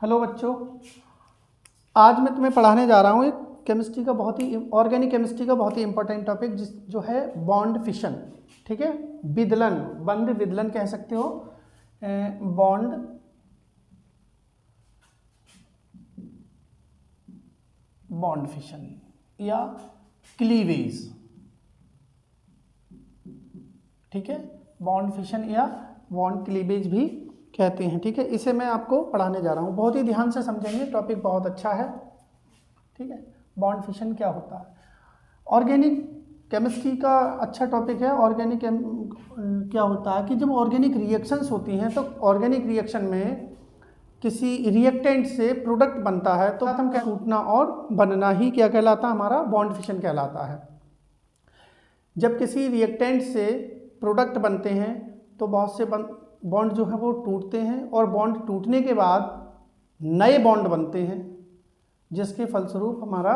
Hello बच्चों, आज मैं तुम्हें पढ़ाने जा रहा हूँ एक केमिस्ट्री का बहुत ही ऑर्गेनिक केमिस्ट्री का बहुत ही इंपॉर्टेंट टॉपिक जो है बॉन्ड फिशन। ठीक है, विदलन, बंध विदलन कह सकते हो, बॉन्ड बॉन्ड फिशन या क्लीवेज। ठीक है, बॉन्ड फिशन या बॉन्ड क्लीवेज भी कहते हैं। ठीक है, इसे मैं आपको पढ़ाने जा रहा हूँ, बहुत ही ध्यान से समझेंगे, टॉपिक बहुत अच्छा है। ठीक है, बॉन्ड फिशन क्या होता है, ऑर्गेनिक केमिस्ट्री का अच्छा टॉपिक है। ऑर्गेनिक क्या होता है कि जब ऑर्गेनिक रिएक्शंस होती हैं तो ऑर्गेनिक रिएक्शन में किसी रिएक्टेंट से प्रोडक्ट बनता है तो हम क्या टूटना और बनना ही क्या कहलाता है, हमारा बॉन्ड फिशन कहलाता है। जब किसी रिएक्टेंट से प्रोडक्ट बनते हैं तो बहुत से बॉन्ड जो है वो टूटते हैं और बॉन्ड टूटने के बाद नए बॉन्ड बनते हैं जिसके फलस्वरूप हमारा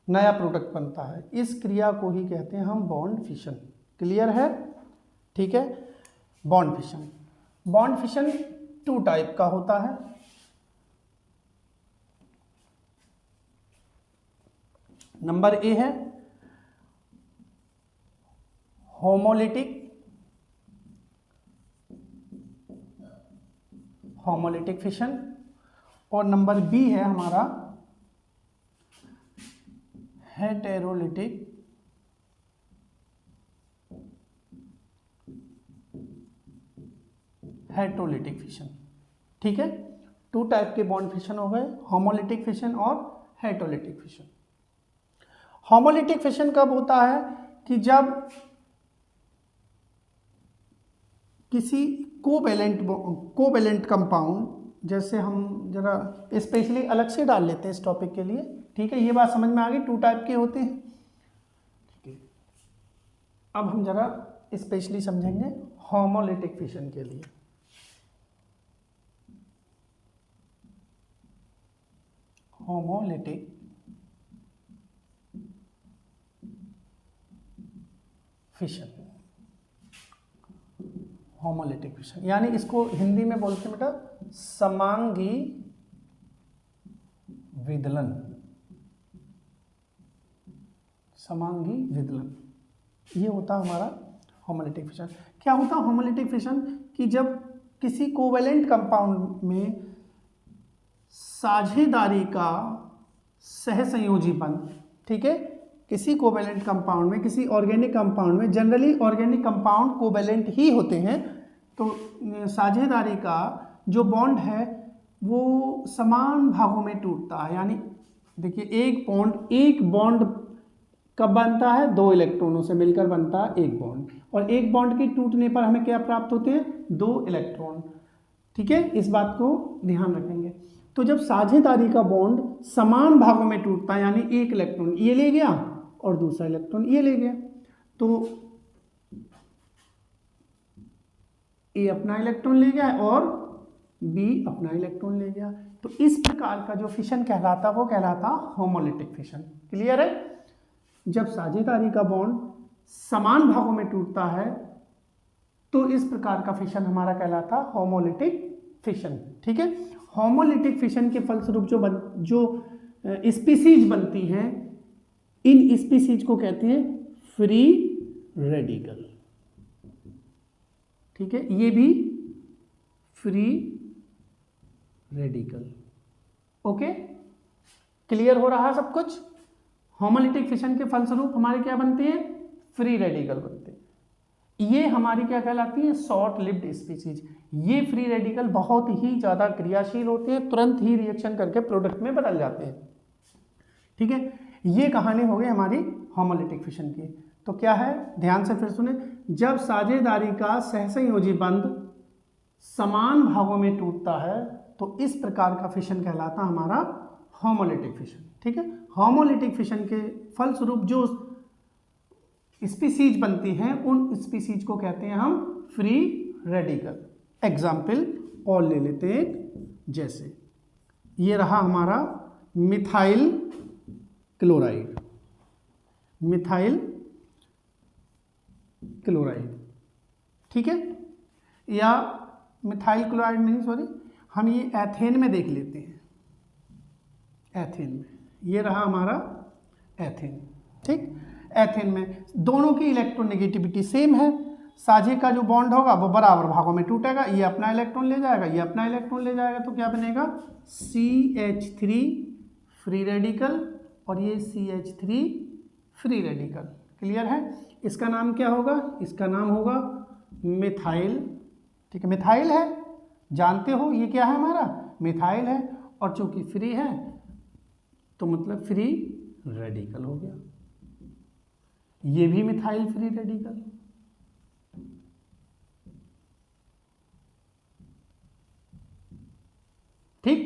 नया प्रोडक्ट बनता है। इस क्रिया को ही कहते हैं हम बॉन्ड फिशन। क्लियर है? ठीक है, bond fission. Bond fission 2 type का होता है। नंबर ए है होमोलिटिक फिशन और नंबर बी है हमारा हेटेरोलिटिक फिशन। ठीक है, 2 टाइप के बॉन्ड फिशन हो गए, होमोलिटिक फिशन और हेटेरोलिटिक फिशन। होमोलिटिक फिशन कब होता है कि जब किसी कोवेलेंट कंपाउंड, जैसे हम जरा स्पेशली अलग से डाल लेते हैं इस टॉपिक के लिए। ठीक है, ये बात समझ में आ गई, 2 टाइप के होते हैं। ठीक है, अब हम जरा स्पेशली समझेंगे होमोलिटिक फिशन के लिए। होमोलिटिक फिशन, होमोलिटिक फिशन यानी इसको हिंदी में बोलते हैं बेटा समांगी विदलन। समांगी विदलन ये होता हमारा होमोलिटिक फिशन। क्या होता है होमोलिटिक फिशन कि जब किसी कोवेलेंट कंपाउंड में साझेदारी का सहसंयोजी बंध, ठीक है, किसी कोवेलेंट कंपाउंड में, किसी ऑर्गेनिक कंपाउंड में, जनरली ऑर्गेनिक कंपाउंड कोवेलेंट ही होते हैं, तो साझेदारी का जो बॉन्ड है वो समान भागों में टूटता है। यानी देखिए, एक बॉन्ड कब बनता है, 2 इलेक्ट्रॉनों से मिलकर बनता है एक बॉन्ड, और एक बॉन्ड के टूटने पर हमें क्या प्राप्त होते हैं, 2 इलेक्ट्रॉन। ठीक है, इस बात को ध्यान रखेंगे। तो जब साझेदारी का बॉन्ड समान भागों में टूटता है, यानी एक इलेक्ट्रॉन ये ले गया और दूसरा इलेक्ट्रॉन ये ले गया, तो ए अपना इलेक्ट्रॉन ले गया और बी अपना इलेक्ट्रॉन ले गया, तो इस प्रकार का जो फिशन कहलाता वो कहलाता होमोलिटिक फिशन। क्लियर है? जब साझेदारी का बॉन्ड समान भागों में टूटता है तो इस प्रकार का फिशन हमारा कहलाता होमोलिटिक फिशन। ठीक है, होमोलिटिक फिशन के फलस्वरूप जो स्पीसीज बनती हैं, इन स्पीसीज को कहते हैं फ्री रेडिकल। ठीक है, ये भी फ्री रेडिकल। ओके, क्लियर हो रहा है सब कुछ? होमोलिटिक फिशन के फलस्वरूप हमारे क्या बनते हैं, फ्री रेडिकल बनते हैं। ये हमारी क्या कहलाती है, शॉर्ट लिव्ड स्पीसीज। ये फ्री रेडिकल बहुत ही ज़्यादा क्रियाशील होते हैं, तुरंत ही रिएक्शन करके प्रोडक्ट में बदल जाते हैं। ठीक है, ये कहानी हो गई हमारी होमोलिटिक फिशन की। तो क्या है, ध्यान से फिर सुने, जब साझेदारी का सहसंयोजी बंध समान भागों में टूटता है तो इस प्रकार का फिशन कहलाता हमारा होमोलिटिक फिशन। ठीक है, होमोलिटिक फिशन के फलस्वरूप जो स्पीसीज बनती हैं उन स्पीसीज को कहते हैं हम फ्री रेडिकल। एग्जाम्पल और ले लेते हैं, जैसे ये रहा हमारा मिथाइल क्लोराइड, ठीक है, या मिथाइल क्लोराइड नहीं, सॉरी, हम ये एथेन में देख लेते हैं। एथेन में ये रहा हमारा एथेन, ठीक। एथेन में दोनों की इलेक्ट्रोनेगेटिविटी सेम है। साझे का जो बॉन्ड होगा वो बराबर भागों में टूटेगा, ये अपना इलेक्ट्रॉन ले जाएगा, ये अपना इलेक्ट्रॉन ले जाएगा, तो क्या बनेगा CH3 फ्री रेडिकल और ये CH3 फ्री रेडिकल। क्लियर है। इसका नाम क्या होगा, इसका नाम होगा मिथाइल, ठीक है। मिथाइल है, जानते हो ये क्या है हमारा, मिथाइल है, और चूंकि फ्री है तो मतलब फ्री रेडिकल हो गया, ये भी मिथाइल फ्री रेडिकल। ठीक,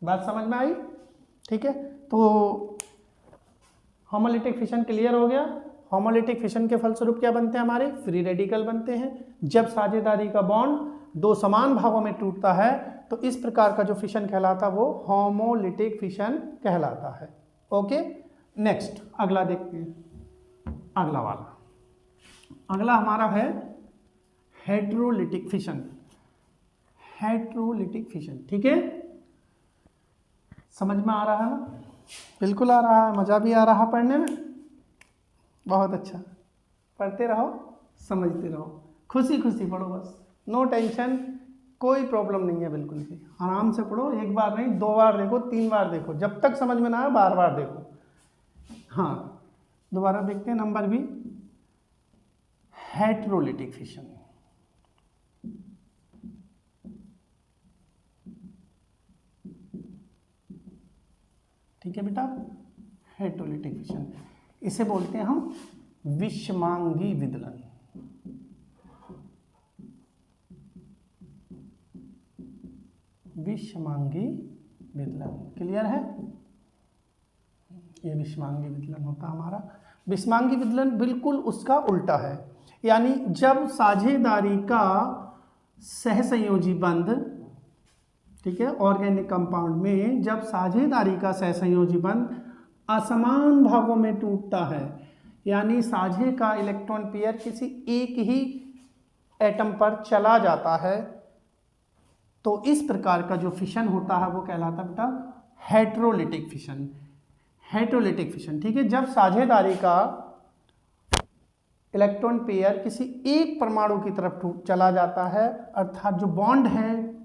बात समझ में आई, ठीक है। तो होमोलिटिक फिशन क्लियर हो गया। होमोलिटिक फिशन के फलस्वरूप क्या बनते हैं, हमारे फ्री रेडिकल बनते हैं। जब साझेदारी का बॉन्ड दो समान भागों में टूटता है तो इस प्रकार का जो फिशन कहलाता है वो होमोलिटिक फिशन कहलाता है। ओके, नेक्स्ट अगला देखते हैं। अगला वाला, अगला हमारा है हेट्रोलिटिक फिशन। हेट्रोलिटिक फिशन, ठीक है, समझ में आ रहा है ना? बिल्कुल आ रहा है, मज़ा भी आ रहा है पढ़ने में, बहुत अच्छा। पढ़ते रहो, समझते रहो, खुशी खुशी पढ़ो, बस नो टेंशन, कोई प्रॉब्लम नहीं है, बिल्कुल भी आराम से पढ़ो। एक बार नहीं, 2 बार देखो, 3 बार देखो, जब तक समझ में ना आए बार बार देखो। हाँ, दोबारा देखते हैं नंबर भी, हेट्रोलिटिक फिशन। ठीक है बेटा, हेट्रोलिटिक फिशन, इसे बोलते हैं हम विषमांगी विदलन। विषमांगी विदलन, क्लियर है। ये विषमांगी विदलन होता हमारा। विषमांगी विदलन बिल्कुल उसका उल्टा है, यानी जब साझेदारी का सहसंयोजी बंध, ठीक है, ऑर्गेनिक कंपाउंड में जब साझेदारी का सहसंयोजी बंध असमान भागों में टूटता है, यानी साझे का इलेक्ट्रॉन पेयर किसी एक ही एटम पर चला जाता है, तो इस प्रकार का जो फिशन होता है वो कहलाता है बेटा हेट्रोलिटिक फिशन। हेट्रोलिटिक फिशन, ठीक है, जब साझेदारी का इलेक्ट्रॉन पेयर किसी एक परमाणु की तरफ चला जाता है, अर्थात जो बॉन्ड है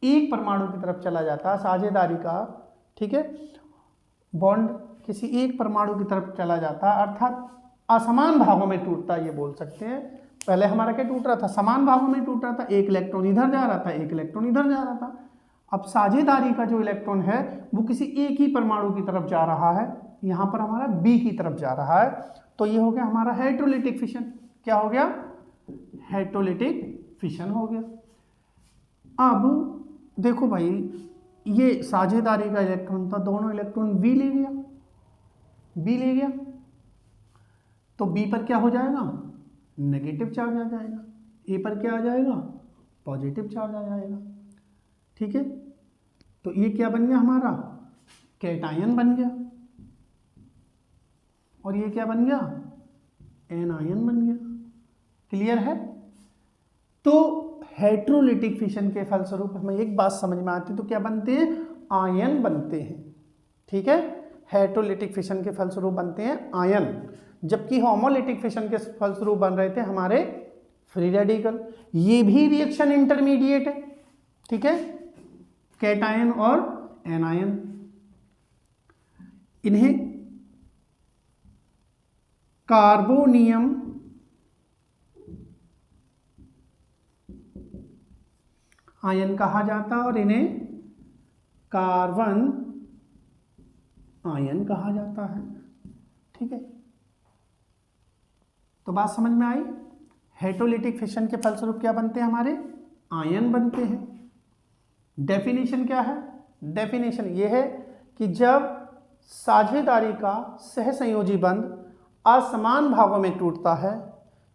एक परमाणु की तरफ चला जाता है साझेदारी का, ठीक है, बॉन्ड किसी एक परमाणु की तरफ चला जाता है, अर्थात असमान भागों में टूटता है, ये बोल सकते हैं। पहले हमारा क्या टूट रहा था, समान भागों में टूट रहा था, एक इलेक्ट्रॉन इधर जा रहा था, एक इलेक्ट्रॉन इधर जा रहा था। अब साझेदारी का जो इलेक्ट्रॉन है वो किसी एक ही परमाणु की तरफ जा रहा है, यहाँ पर हमारा बी की तरफ जा रहा है, तो ये हो गया हमारा हेट्रोलिटिक फिशन। क्या हो गया, हेट्रोलिटिक फिशन हो गया। अब देखो भाई, ये साझेदारी का इलेक्ट्रॉन था, दोनों इलेक्ट्रॉन बी ले गया, बी ले गया, तो बी पर क्या हो जाएगा, नेगेटिव चार्ज आ जाएगा, ए पर क्या आ जाएगा, पॉजिटिव चार्ज आ जाएगा। ठीक है, तो ये क्या बन गया हमारा, कैटायन बन गया, और ये क्या बन गया, एनायन बन गया। क्लियर है। तो हेट्रोलिटिक फिशन के फलस्वरूप हमें एक बात समझ में आती है, तो क्या बनते हैं, आयन बनते हैं। ठीक है, हेट्रोलिटिक फिशन के फलस्वरूप बनते हैं आयन, जबकि होमोलिटिक फिशन के फलस्वरूप बन रहे थे हमारे फ्री रेडिकल। ये भी रिएक्शन इंटरमीडिएट है, ठीक है, कैटायन और एनायन। इन्हें कार्बोनियम आयन कहा जाता है और इन्हें कार्बन आयन कहा जाता है। ठीक है, तो बात समझ में आई। हेट्रोलिटिक फिशन के फलस्वरूप क्या बनते हैं, हमारे आयन बनते हैं। डेफिनेशन क्या है, डेफिनेशन ये है कि जब साझेदारी का सहसंयोजी बंध असमान भागों में टूटता है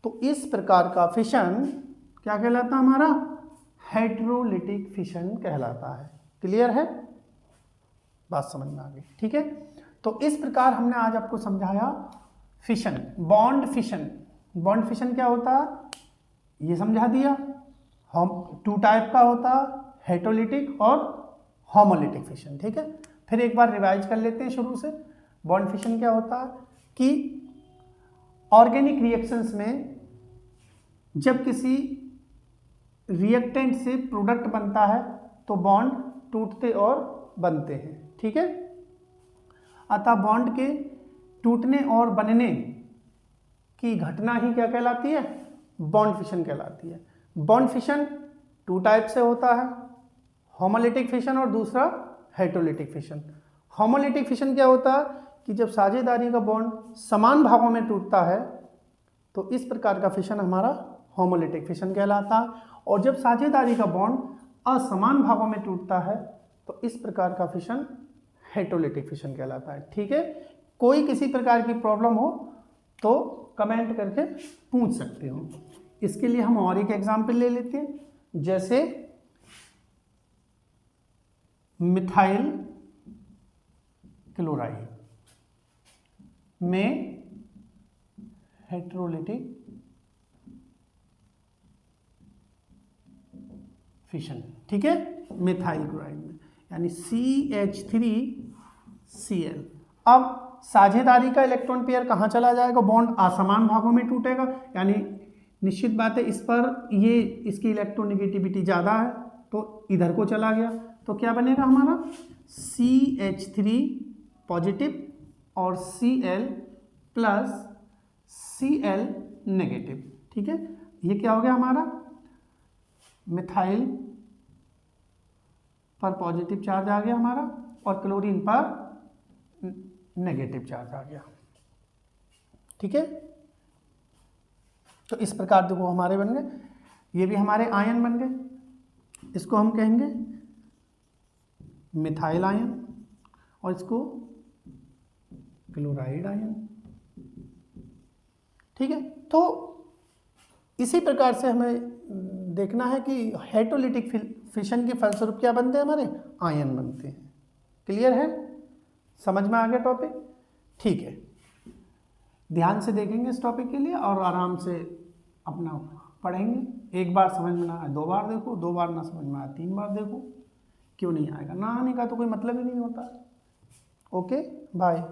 तो इस प्रकार का फिशन क्या कहलाता है, हमारा हेट्रोलिटिक फिशन कहलाता है। क्लियर है, बात समझ में आ गई। ठीक है, तो इस प्रकार हमने आज आपको समझाया fission, bond fission. Bond fission क्या होता है ये समझा दिया। हम 2 टाइप का होता, हेटेरोलिटिक और होमोलिटिक फिशन। ठीक है, फिर एक बार रिवाइज कर लेते हैं शुरू से। बॉन्ड फिशन क्या होता है कि ऑर्गेनिक रिएक्शंस में जब किसी रिएक्टेंट से प्रोडक्ट बनता है तो बॉन्ड टूटते और बनते हैं। ठीक है, अतः बॉन्ड के टूटने और बनने की घटना ही क्या कहलाती है? बॉन्ड फिशन कहलाती है। बॉन्ड फिशन 2 टाइप से होता है, होमोलिटिक फिशन और दूसरा हेटेरोलिटिक फिशन। होमोलिटिक फिशन क्या होता है कि जब साझेदारी का बॉन्ड समान भागों में टूटता है तो इस प्रकार का फिशन हमारा होमोलिटिक फिशन कहलाता है, और जब साझेदारी का बॉन्ड असमान भागों में टूटता है तो इस प्रकार का फिशन हेटेरोलिटिक फिशन कहलाता है। ठीक है, कोई किसी प्रकार की प्रॉब्लम हो तो कमेंट करके पूछ सकते हो। इसके लिए हम और एक एग्जाम्पल ले लेते हैं, जैसे मिथाइल क्लोराइड में हेटेरोलिटिक फिशन। ठीक है, मिथाइल क्लोराइड में यानी CH3Cl। अब साझेदारी का इलेक्ट्रॉन पेयर कहाँ चला जाएगा? बॉन्ड असमान भागों में टूटेगा, यानी निश्चित बात है इस पर ये इसकी इलेक्ट्रोनेगेटिविटी ज़्यादा है तो इधर को चला गया, तो क्या बनेगा हमारा CH3 पॉजिटिव और Cl प्लस Cl नेगेटिव। ठीक है, ये क्या हो गया हमारा? मिथाइल पर पॉजिटिव चार्ज आ गया हमारा और क्लोरीन पर नेगेटिव चार्ज आ गया। ठीक है, तो इस प्रकार देखो हमारे बन गए, ये भी हमारे आयन बन गए। इसको हम कहेंगे मिथाइल आयन और इसको क्लोराइड आयन। ठीक है, तो इसी प्रकार से हमें देखना है कि हेटेरोलिटिक फिशन के फलस्वरूप क्या बनते हैं? हमारे आयन बनते हैं। क्लियर है? समझ में आ गया टॉपिक? ठीक है, ध्यान से देखेंगे इस टॉपिक के लिए और आराम से अपना पढ़ेंगे। एक बार समझ में ना आए 2 बार देखो, 2 बार ना समझ में आए 3 बार देखो। क्यों नहीं आएगा? ना आने का तो कोई मतलब ही नहीं होता। Okay, bye.